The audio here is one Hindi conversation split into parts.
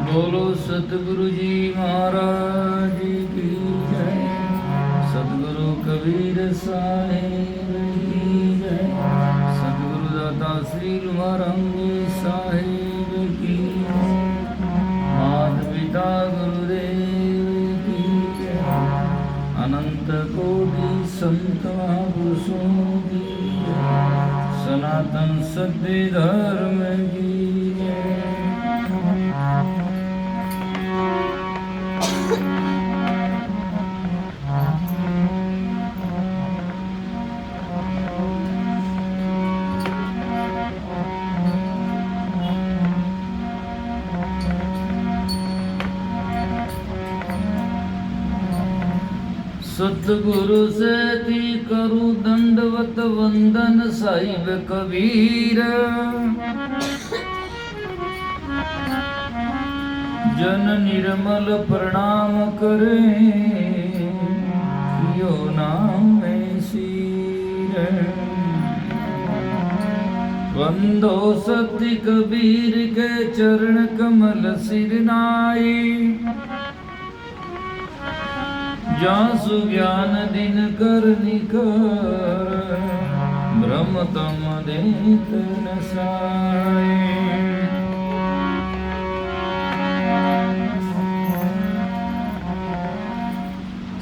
बोलो सतगुरु जी महाराज की जय। सतगुरु कबीर साहेब की जय। सतगुरु दाता श्री महाराज साहेब की जय। माता पिता गुरुदेव की जय। अनंत कोटि संत महापुरुषों की जय। सनातन सत्य धर्म की जय। सतगुरु से ती करूं दंडवत वंदन साहिब कबीर। जन निर्मल प्रणाम करे यो नाम में सीर। वंदो सत्य कबीर के चरण कमल सिर नाई। जासु ज्ञान दिन कर निकर ब्रह्म तम देत नसाए।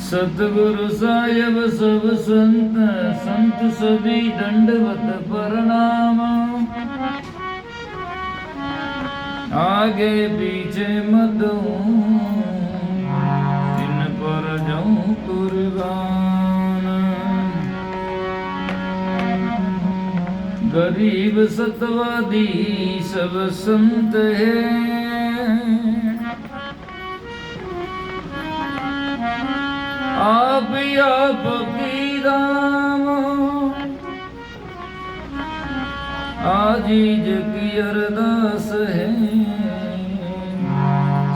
सतगुरु साहेब सब संत संत सभी दंडवत प्रणाम। आगे पीछे मत पर जाऊं कुर्बान। गरीब सतवादी सब संत है। आप की राम आजीज की अरदास है।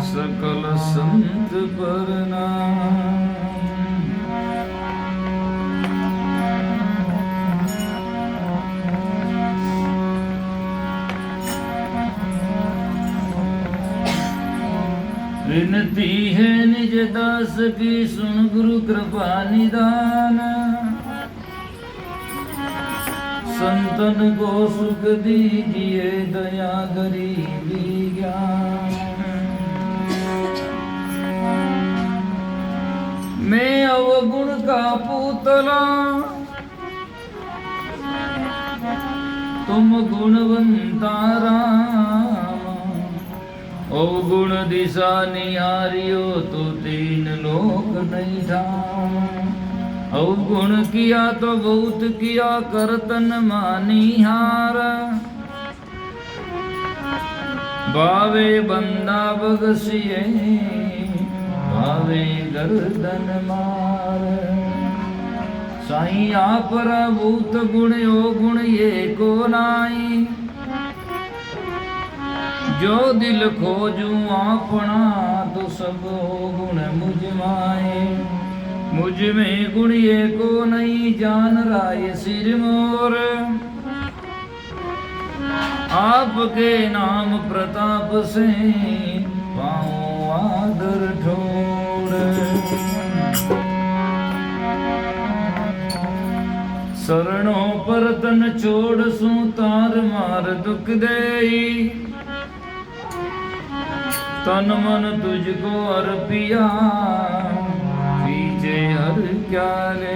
सकल संत प्रणाम। विनती है निज दास की सुन गुरु कृपा निदान। संतन को सुख दीजिए दया गरीबी ज्ञान। मैं अवगुण का पुतला तुम गुणवंता राम। अवगुण दिशा निहारियो तो तीन लोक नहीं धाम। अवगुण किया तो बहुत किया करतन मानिहार। बावे बंदा बगसिए भावे गर्दन मार। साईं आप भूत गुण ओ गुण ये को नाई। जो दिल खोजू अपना तो सब गुण मुझ माए। मुझ में गुण ये को नहीं जान राय सिर मोर। आपके नाम प्रताप से पाऊं आदर ठोर। शरणों पर तन छोड़ सू तार मार दुख देई। तन मन तुझको अर्पिया पीछे हर क्या ले।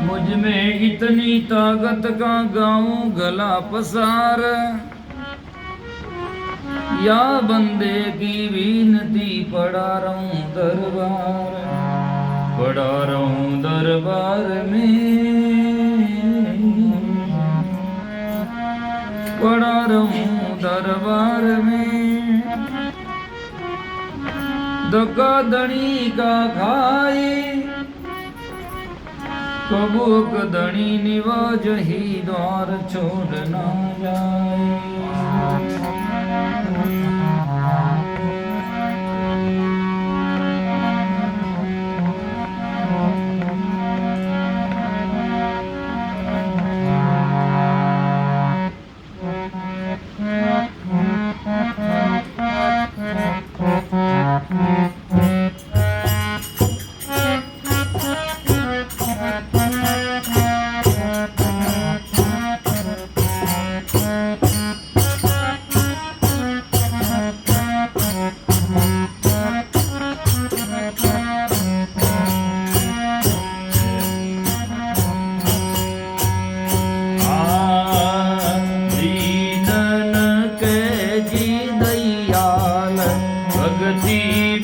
मुझ में इतनी ताकत का गाऊं गला पसार। या बंदे की विनती पड़ा रहूं दरबार। पड़ा रहूं दरबार में। पड़ा रहूं दरबार में। धक्का धनी का खाई कबूक धनी निवाज ही द्वार छोड़ ना जाए।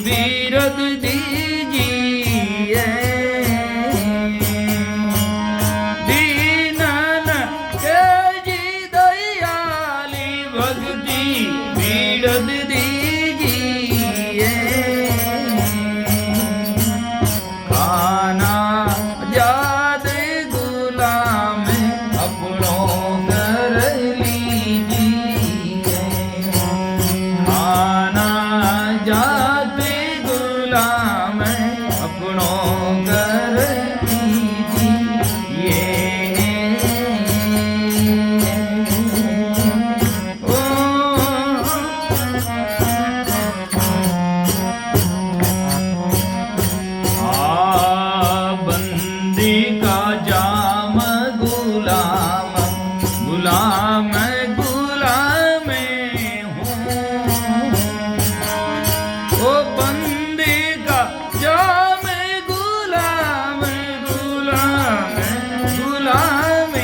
बिरद दीजिए दीनन के जी दयाली भक्ति बिरद दीजिए खाना जाद गुलाम अपनों कर लीजिए खाना जाद गुलाम अपनों कर लीजिए ओ बंदी का जाम गुलाम गुलाम गुलाम हूँ ओ बंदी का जाम गुलाम गुलाम गुलाम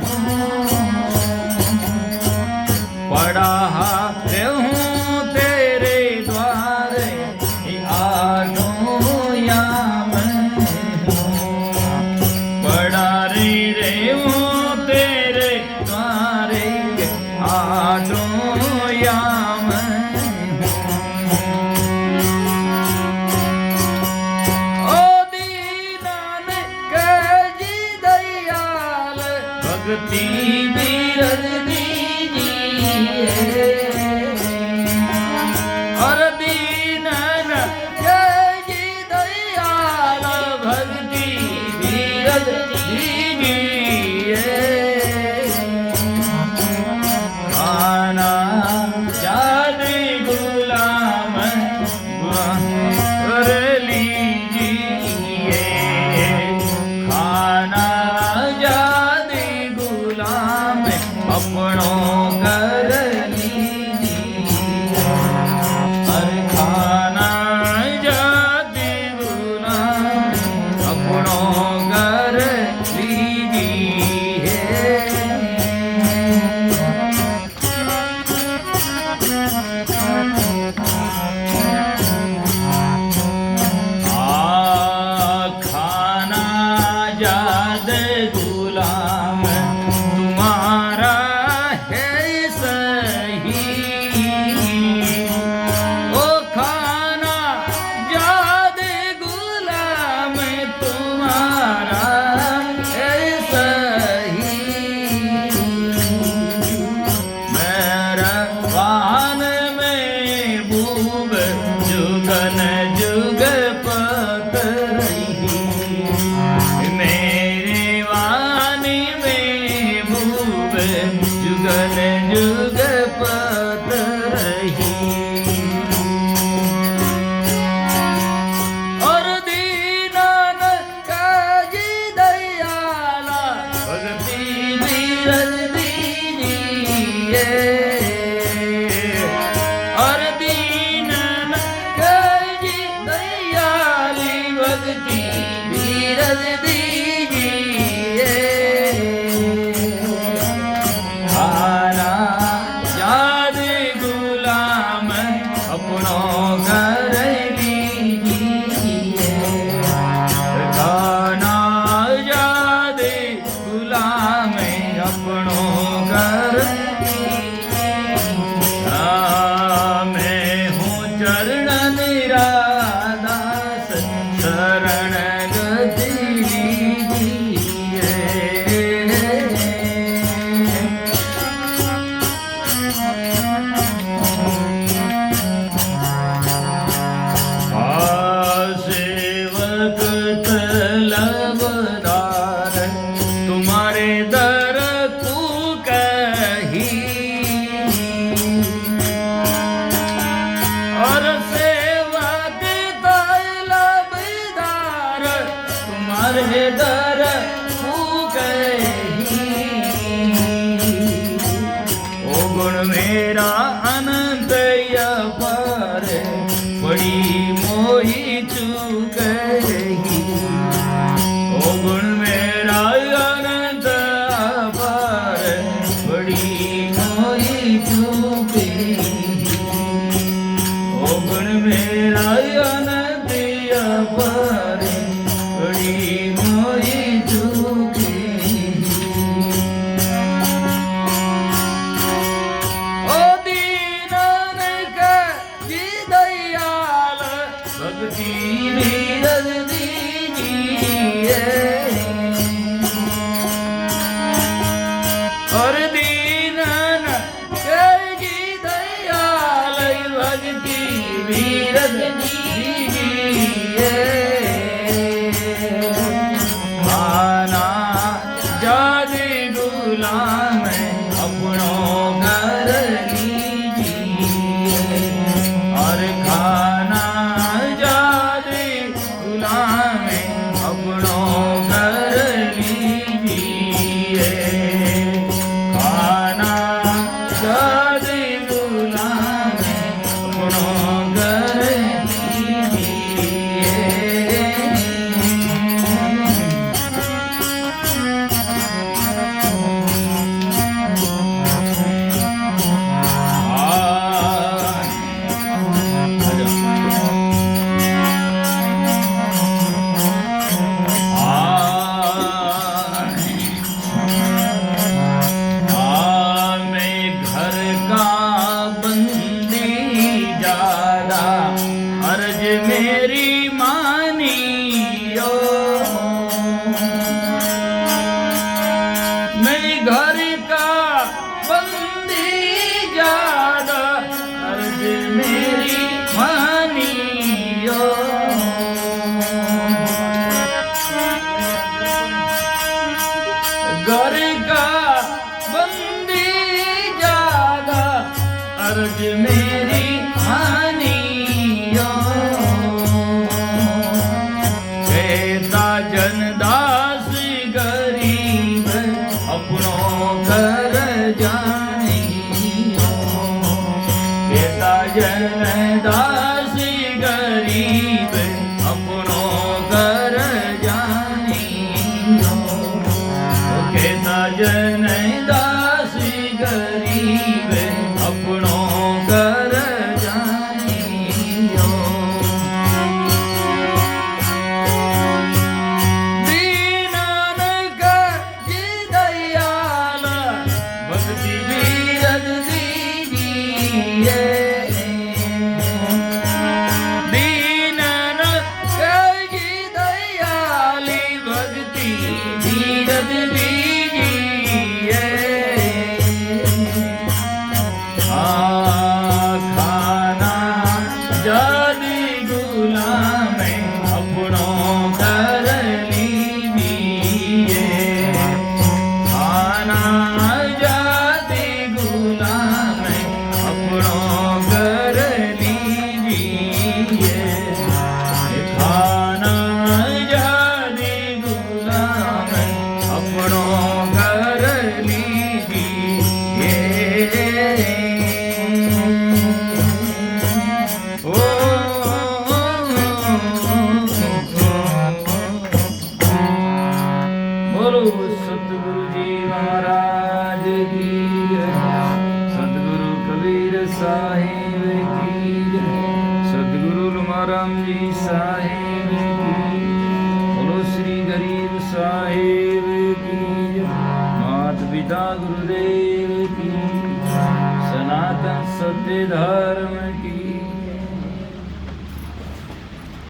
हूँ पड़ा हूँ तेरे द्वारे आठों याम पड़ा रे हूँ तेरे द्वारे आठों याम ओ दीनान के जी दयाल भक्ति बिरद दीजिए और दीनन के जी दयाल भक्ति बिरद दीजिए खाना जाद गुलाम कर लीजिए खाना जाद गुलाम अपनों कर लीजिए हर खाना जाद गुलाम अपनों कर लीजिए खाना जाद गुलाम तुम्हारा है सही ओ खाना जाद गुलाम तुम्हारा है सही मेरा वाहन में बूब जुगन जुग पत रही मेरे वाणी में बूब जुगन जुग पत रही और दीनान का जी दयाला भक्ति बिरद दीजिए और दीनन का जी दयाली भक्ति बिरद दीजिए खाना जाद गुलाम अपनों कर लीजिए खाना जाद गुलाम अपनों कर मैं हूँ चरण निरादास शरण गति लीजिए सेवक तलबदार तुम्हारे दर को कही और सेवक तलबदार तुम्हारे दर को कही ओ गुण मेरा अनंत अपार बड़ी मोही चूक रही ओ गुण मेरा अनंत अपार बड़ी मोही चूक रही ओ गुण मेरा નયન પ્રિય પરે ઘડી મોઈ ચૂકી ઓ દીનન કે જી દયાલ ભક્તિ વિરજ દીજીએ और दीनन के जी दयाल भक्ति वीरज दीजिए खाना जादे गुलाम अपनो घर लीजिए और खाना जादे गुलाम अपनो घर लीजिए जादे गुलाम अपनो घर लीजिए अर्ज मेरी मानियो मैं घर का बंदी ज्यादा अर्ज मेरी मानियो घर का बंदी ज्यादा अर्ज मेरी जनदास गरीब अपनो घर जानियो कहता जनदास गरीब अपनो घर जानियो कहता जनदास गरीब अपनो घर जानियो दीनन के दयाली भक्ति धीरज दीजिए खाना जादी गुलाम अपनो घर लीजिए खाना जादी गुलाम अपनो घर लीजिए खाना जादी गुलाम अपनो घर लीजिए बोलो सतगुरु जी महाराज की सतगुरु कबीर साहिब की सतगुरु लुमाराम जी साहिब की बोलो श्री गरीब साहिब की मात पिता गुरुदेव की सनातन सत्य धर्म की